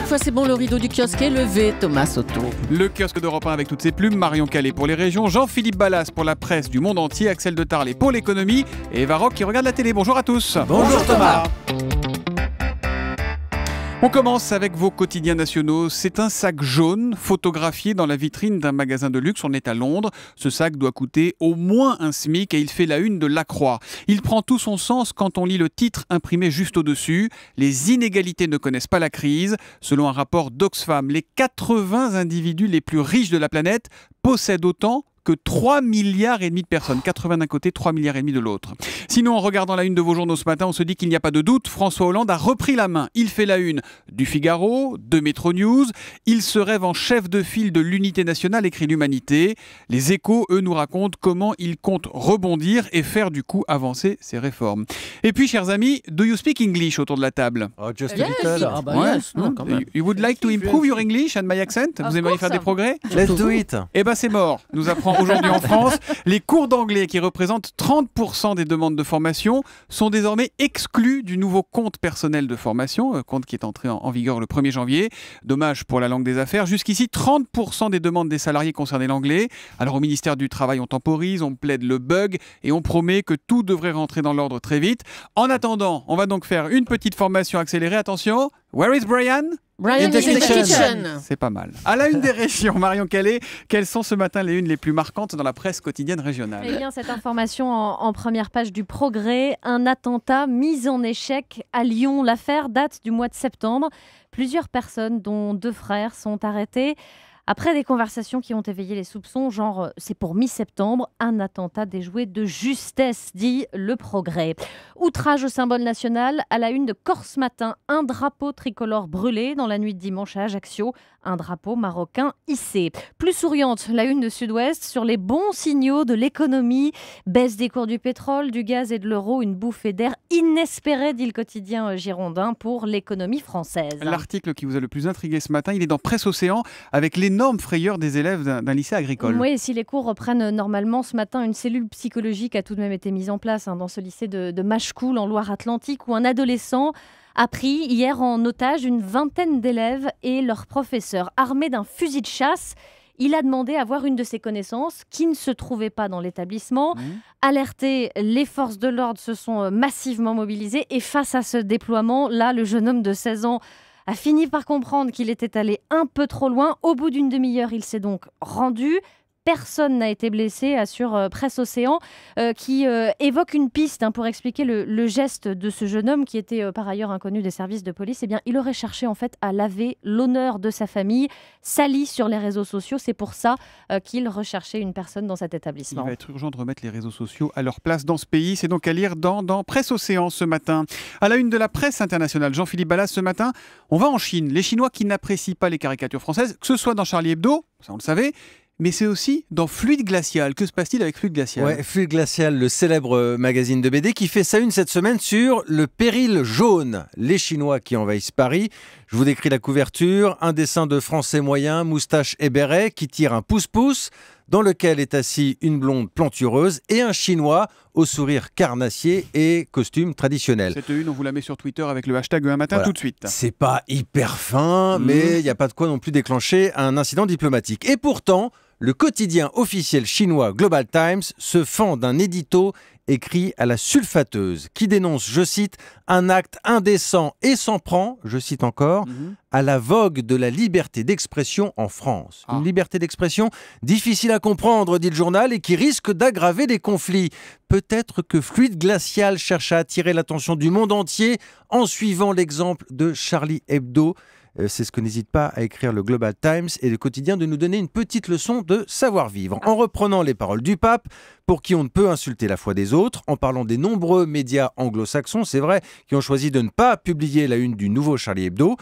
fois c'est bon, le rideau du kiosque est levé, Thomas Soto. Le kiosque d'Europe 1 avec toutes ses plumes, Marion Calais pour les régions, Jean-Philippe Ballas pour la presse du monde entier, Axel de Tarlet pour l'économie et Eva Rock qui regarde la télé. Bonjour à tous. Bonjour Thomas. On commence avec vos quotidiens nationaux. C'est un sac jaune photographié dans la vitrine d'un magasin de luxe. On est à Londres. Ce sac doit coûter au moins un SMIC et il fait la une de La Croix. Il prend tout son sens quand on lit le titre imprimé juste au-dessus. Les inégalités ne connaissent pas la crise. Selon un rapport d'Oxfam, les 80 individus les plus riches de la planète possèdent autant que 3,5 milliards de personnes. 80 d'un côté, 3,5 milliards de l'autre. Sinon, en regardant la une de vos journaux ce matin, on se dit qu'il n'y a pas de doute, François Hollande a repris la main. Il fait la une du Figaro, de Métro News. Il se rêve en chef de file de l'unité nationale, écrit l'Humanité. Les Échos, eux, nous racontent comment il compte rebondir et faire du coup avancer ses réformes. Et puis, chers amis, do you speak English autour de la table? Oh, just a little. Ah bah Ouais. yes, non, quand même. You would like to improve your English and my accent? Vous aimeriez faire des progrès? Let's do it. Eh ben c'est mort, nous apprend aujourd'hui en France. Les cours d'anglais qui représentent 30% des demandes de formation sont désormais exclus du nouveau compte personnel de formation, compte qui est entré en vigueur le 1er janvier. Dommage pour la langue des affaires. Jusqu'ici, 30% des demandes des salariés concernaient l'anglais. Alors au ministère du Travail, on temporise, on plaide le bug et on promet que tout devrait rentrer dans l'ordre très vite. En attendant, on va donc faire une petite formation accélérée. Attention, where is Brian? Brian In the is in the kitchen. kitchen. C'est pas mal. À la une des régions, Marion Calais, quelles sont ce matin les unes les plus marquantes dans la presse quotidienne régionale? Eh bien, cette information en première page du Progrès, un attentat mis en échec à Lyon. L'affaire date du mois de septembre. Plusieurs personnes, dont 2 frères, sont arrêtées après des conversations qui ont éveillé les soupçons, genre c'est pour mi-septembre, un attentat déjoué de justesse, dit le Progrès. Outrage au symbole national, à la une de Corse Matin, un drapeau tricolore brûlé dans la nuit de dimanche à Ajaccio, un drapeau marocain hissé. Plus souriante, la une de Sud-Ouest sur les bons signaux de l'économie, baisse des cours du pétrole, du gaz et de l'euro, une bouffée d'air inespérée, dit le quotidien girondin, pour l'économie française. L'article qui vous a le plus intrigué ce matin, il est dans Presse Océan avec l'énorme frayeur des élèves d'un lycée agricole. Oui, et si les cours reprennent normalement ce matin, une cellule psychologique a tout de même été mise en place dans ce lycée de Machecoul en Loire-Atlantique où un adolescent a pris hier en otage une vingtaine d'élèves et leurs professeurs. Armé d'un fusil de chasse, il a demandé à voir une de ses connaissances qui ne se trouvait pas dans l'établissement. Alertés, les forces de l'ordre se sont massivement mobilisées et face à ce déploiement, là, le jeune homme de 16 ans a fini par comprendre qu'il était allé un peu trop loin. Au bout d'une demi-heure, il s'est donc rendu. Personne n'a été blessé, assure Presse Océan, qui évoque une piste pour expliquer le geste de ce jeune homme qui était par ailleurs inconnu des services de police. Eh bien, il aurait cherché en fait à laver l'honneur de sa famille, sali sur les réseaux sociaux. C'est pour ça qu'il recherchait une personne dans cet établissement. Il va être urgent de remettre les réseaux sociaux à leur place dans ce pays. C'est donc à lire dans Presse Océan ce matin. À la une de la presse internationale, Jean-Philippe Ballas ce matin, on va en Chine. Les Chinois qui n'apprécient pas les caricatures françaises, que ce soit dans Charlie Hebdo, ça on le savait, mais c'est aussi dans Fluide Glacial. Que se passe-t-il avec Fluide Glacial? Ouais, Fluide Glacial, le célèbre magazine de BD qui fait sa une cette semaine sur le péril jaune. Les Chinois qui envahissent Paris. Je vous décris la couverture. Un dessin de Français moyen, moustache et béret qui tire un pouce-pouce dans lequel est assis une blonde plantureuse et un Chinois au sourire carnassier et costume traditionnel. Cette une, on vous la met sur Twitter avec le hashtag un matin tout de suite. C'est pas hyper fin, mais il n'y a pas de quoi non plus déclencher un incident diplomatique. Et pourtant, le quotidien officiel chinois Global Times se fend d'un édito écrit à la sulfateuse qui dénonce, je cite, un acte indécent et s'en prend, je cite encore, à la vogue de la liberté d'expression en France. Une liberté d'expression difficile à comprendre, dit le journal, et qui risque d'aggraver les conflits. Peut-être que Fluide Glacial cherche à attirer l'attention du monde entier en suivant l'exemple de Charlie Hebdo. C'est ce que n'hésite pas à écrire le Global Times et le quotidien, de nous donner une petite leçon de savoir-vivre. En reprenant les paroles du pape, pour qui on ne peut insulter la foi des autres, en parlant des nombreux médias anglo-saxons, c'est vrai, qui ont choisi de ne pas publier la une du nouveau Charlie Hebdo.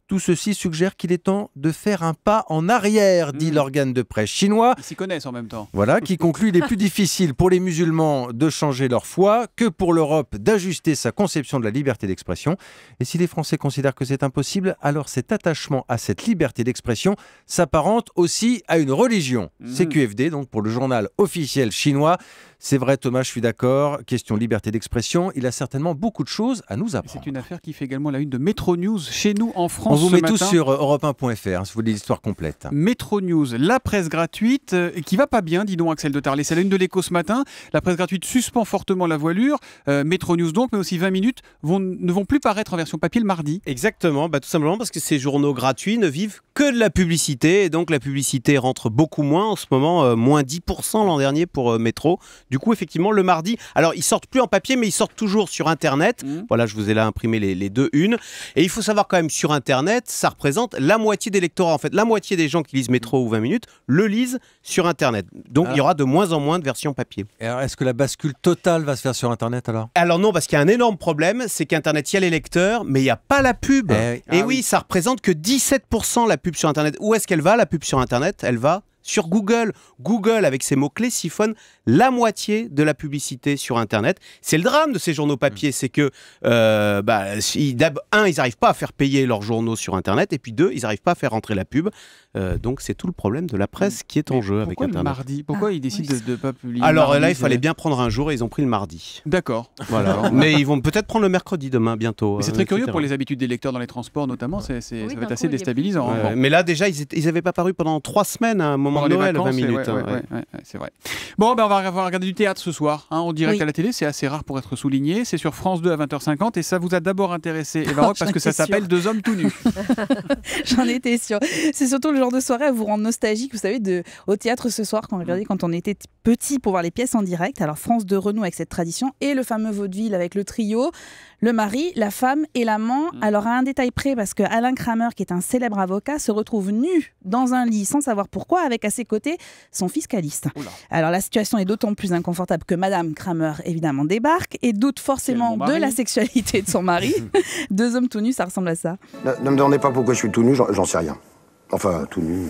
Tout ceci suggère qu'il est temps de faire un pas en arrière, dit l'organe de presse chinois. Ils s'y connaissent en même temps. Voilà, qui conclut: il est plus difficile pour les musulmans de changer leur foi que pour l'Europe d'ajuster sa conception de la liberté d'expression. Et si les Français considèrent que c'est impossible, alors cet attachement à cette liberté d'expression s'apparente aussi à une religion. CQFD, donc pour le journal officiel chinois. C'est vrai Thomas, je suis d'accord. Question liberté d'expression, il a certainement beaucoup de choses à nous apprendre. C'est une affaire qui fait également la une de Métro News chez nous en France. On vous ce met matin. tout sur europe1.fr si vous voulez l'histoire complète. Métro News, la presse gratuite qui va pas bien, dis donc Axel de Tarlet. C'est la une de l'Écho ce matin. La presse gratuite suspend fortement la voilure. Métro News donc, mais aussi 20 minutes ne vont plus paraître en version papier le mardi. Exactement, tout simplement parce que ces journaux gratuits ne vivent que de la publicité et donc la publicité rentre beaucoup moins en ce moment, moins 10% l'an dernier pour Métro. Du coup, effectivement, le mardi, alors ils sortent plus en papier mais ils sortent toujours sur Internet. Voilà, je vous ai là imprimé les deux unes. Et il faut savoir quand même, sur Internet, ça représente la moitié des lectorats. En fait, la moitié des gens qui lisent Métro ou 20 minutes le lisent sur Internet. Donc il y aura de moins en moins de versions papier. Et alors, est-ce que la bascule totale va se faire sur Internet alors? Alors non, parce qu'il y a un énorme problème, c'est qu'Internet, il y a les lecteurs, mais il n'y a pas la pub. Et oui, ça représente que 17% la pub sur Internet. Où est-ce qu'elle va, la pub sur Internet? Elle va sur Google. Google, avec ses mots-clés, siphonne la moitié de la publicité sur Internet. C'est le drame de ces journaux papier, c'est que, ils n'arrivent pas à faire payer leurs journaux sur Internet, et puis deux, ils n'arrivent pas à faire rentrer la pub. Donc c'est tout le problème de la presse qui est en jeu avec Internet. Pourquoi le mardi? Pourquoi ils décident de ne pas publier? Alors mardi, là, il fallait bien prendre un jour et ils ont pris le mardi. D'accord. Voilà. Mais ils vont peut-être prendre le mercredi demain, bientôt. Mais c'est très curieux pour les habitudes des lecteurs dans les transports notamment, ça va être assez déstabilisant. Mais là déjà, ils n'avaient pas paru pendant 3 semaines, à un moment de Noël, 20 minutes. C'est vrai. Bon, on va regarder du théâtre ce soir, en direct à la télé, c'est assez rare pour être souligné. C'est sur France 2 à 20h50 et ça vous a d'abord intéressé, Eva Rock, parce que ça s'appelle Deux hommes tout nus. J'en étais sûre. C'est surtout le genre de soirée à vous rendre nostalgique, vous savez, au théâtre ce soir, quand on regardait quand on était petit pour voir les pièces en direct. Alors France 2 renoue avec cette tradition et le fameux vaudeville avec le trio, le mari, la femme et l'amant. Alors à un détail près, parce que Alain Kramer, qui est un célèbre avocat, se retrouve nu dans un lit sans savoir pourquoi, avec à ses côtés son fiscaliste. Alors la situation est d'autant plus inconfortable que Madame Kramer évidemment débarque et doute forcément de la sexualité de son mari. Deux hommes tout nus, ça ressemble à ça. Ne me demandez pas pourquoi je suis tout nu, j'en sais rien. Enfin, tout nu.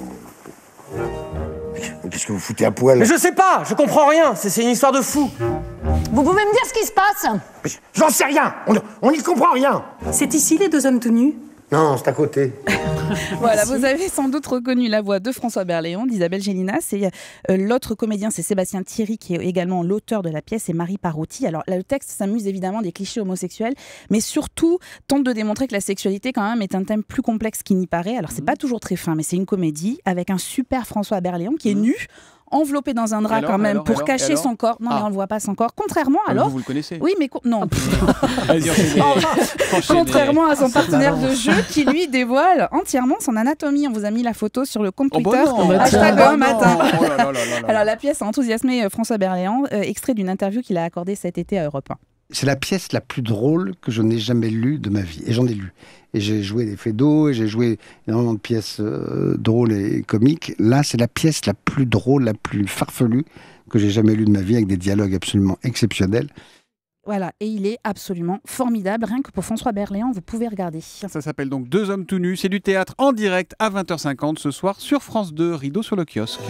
Mais qu'est-ce que vous foutez à poil? Mais je sais pas, je comprends rien, c'est une histoire de fou. Vous pouvez me dire ce qui se passe? J'en sais rien, on n'y comprend rien. C'est ici les deux hommes tout nus? Non, c'est à côté. Voilà, vous avez sans doute reconnu la voix de François Berléand, d'Isabelle Gélinas. Et l'autre comédien, c'est Sébastien Thierry, qui est également l'auteur de la pièce, et Marie Parouti. Alors là, le texte s'amuse évidemment des clichés homosexuels, mais surtout tente de démontrer que la sexualité, quand même, est un thème plus complexe qu'il n'y paraît. Alors c'est pas toujours très fin, mais c'est une comédie avec un super François Berléand qui est nu, envoyé dans un drap pour cacher son corps. Non, mais on ne le voit pas son corps. Contrairement Vous le connaissez? Oui, mais non. Vas-y, Contrairement à son partenaire de jeu qui lui dévoile entièrement son anatomie. On vous a mis la photo sur le compte Twitter. #matin. Alors la pièce a enthousiasmé François Berléand, extrait d'une interview qu'il a accordée cet été à Europe 1. C'est la pièce la plus drôle que je n'ai jamais lue de ma vie. Et j'en ai lu. Et j'ai joué des Fédos, et j'ai joué énormément de pièces drôles et comiques. Là, c'est la pièce la plus drôle, la plus farfelue que j'ai jamais lue de ma vie, avec des dialogues absolument exceptionnels. Voilà, et il est absolument formidable. Rien que pour François Berléand, vous pouvez regarder. Ça s'appelle donc Deux hommes tout nus. C'est du théâtre en direct à 20h50 ce soir sur France 2, rideau sur le kiosque.